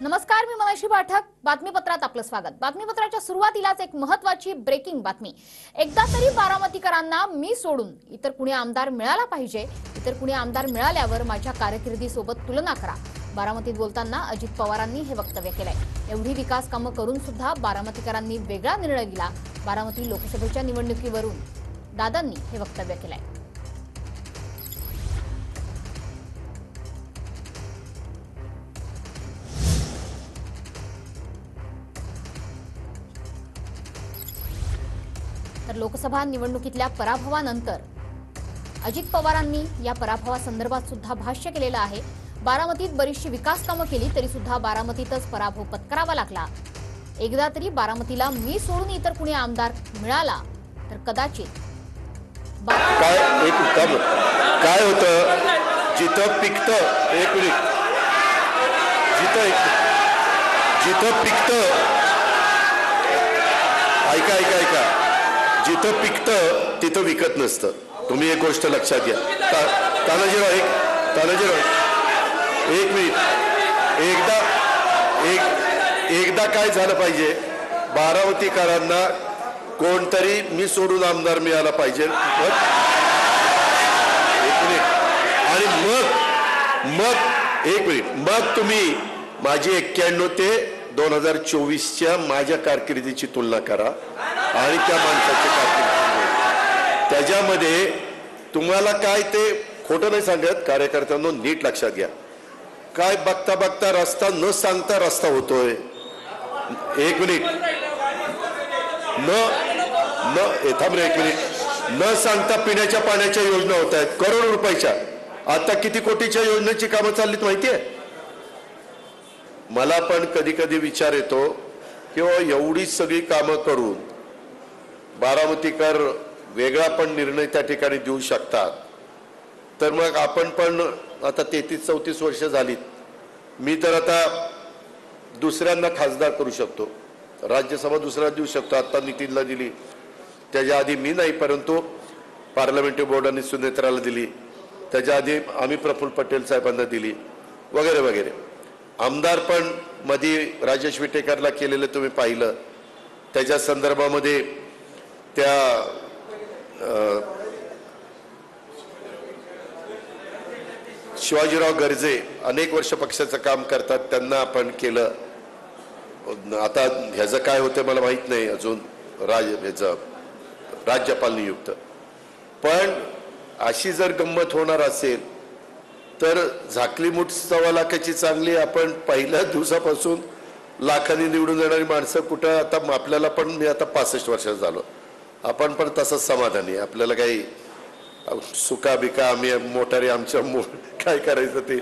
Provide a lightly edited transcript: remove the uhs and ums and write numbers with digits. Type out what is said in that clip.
नमस्कार, मी मनीषा पाठक. बातमीपत्रात आपलं स्वागत. बातमीपत्राच्या सुरुवातीलाच एक महत्त्वाची ब्रेकिंग बातमी. एकदा तरी बारामतीकरांना मी सोडून इतर कुणी आमदार मिळाला पाहिजे. इतर कुणी आमदार मिळाल्यावर माझ्या कारकिर्दीसोबत तुलना करा. बारामतीत बोलताना अजित पवारांनी हे वक्तव्य केलंय. एवढी विकास कामं करून सुद्धा बारामतीकरांनी वेगळा निर्णय दिला. बारामती लोकसभेच्या निवडणुकीवरून दादांनी हे वक्तव्य केलंय. तर लोकसभा निवडणुकीतल्या पराभवानंतर अजित पवारांनी या पराभवासंदर्भात सुद्धा भाष्य केलेलं आहे. बारामतीत बरीचशी विकास कामं केली तरी सुद्धा बारामतीतच पराभव पत्करावा लागला. एकदा तरी बारामतीला मी सोडून इतर कुणी आमदार मिळाला तर कदाचित काय एक उत्तम काय होतं जिथं पिकतं एक मिनिट जिथं पिकतं ऐका जिथं पिकतं तिथं विकत नसतं. तुम्ही एक गोष्ट लक्षात घ्या. तानाजीराव एक मिनिट एकदा काय झालं पाहिजे, बारामतीकरांना कोणतरी मी सोडून आमदार मिळाला पाहिजे. एक मिनिट आणि मग तुम्ही माझी 91 ते 2024च्या माझ्या कारकिर्दीची तुलना करा आणि त्या माणसाची कारकिर्दी त्याच्यामध्ये तुम्हाला काय ते खोटं नाही सांगत. कार्यकर्त्यांनो नीट लक्षात घ्या. काय बघता रस्ता न सांगता रस्ता होतोय. एक मिनिट एक मिनिट न सांगता पिण्याच्या पाण्याच्या योजना होत आहेत करोड रुपयाच्या. आता किती कोटीच्या योजनेची कामं चाललीत माहितीये. मला पण कधी कधी विचार येतो की एवढी सगळी कामं करून बारामतीकर वेगळा पण निर्णय त्या ठिकाणी देऊ शकतात, तर मग आपण पण आता 33-34 वर्ष झालीत. मी तर आता दुसऱ्यांना खासदार करू शकतो, राज्यसभा दुसऱ्याला देऊ शकतो. आता नितीनला दिली, त्याच्या आधी मी नाही, परंतु पार्लमेंटरी बोर्डाने सुनेत्राला दिली, त्याच्या आधी आम्ही प्रफुल्ल पटेल साहेबांना दिली वगैरे वगैरे. आमदार पण मध्ये राजेश विटेकरला केलेलं तुम्ही पाहिलं. त्याच्या संदर्भामध्ये त्या शिवाजीराव गर्जे अनेक वर्ष पक्षाचं काम करतात, त्यांना आपण केलं. आता ह्याचं काय होतं मला माहित नाही अजून, राज्यपाल नियुक्त. पण अशी जर गंमत होणार असेल तर झाकली मुठ 1.25 लाखाची चांगली. आपण पहिल्या दिवसापासून लाखांनी निवडून येणारी माणसं कुठं. आता आपल्याला पण मी आता 65 वर्षाचा झालो, आपण पण तसंच समाधानी. आपल्याला काही सुका बिका आम्ही मोठारी आमच्या काय करायचं ते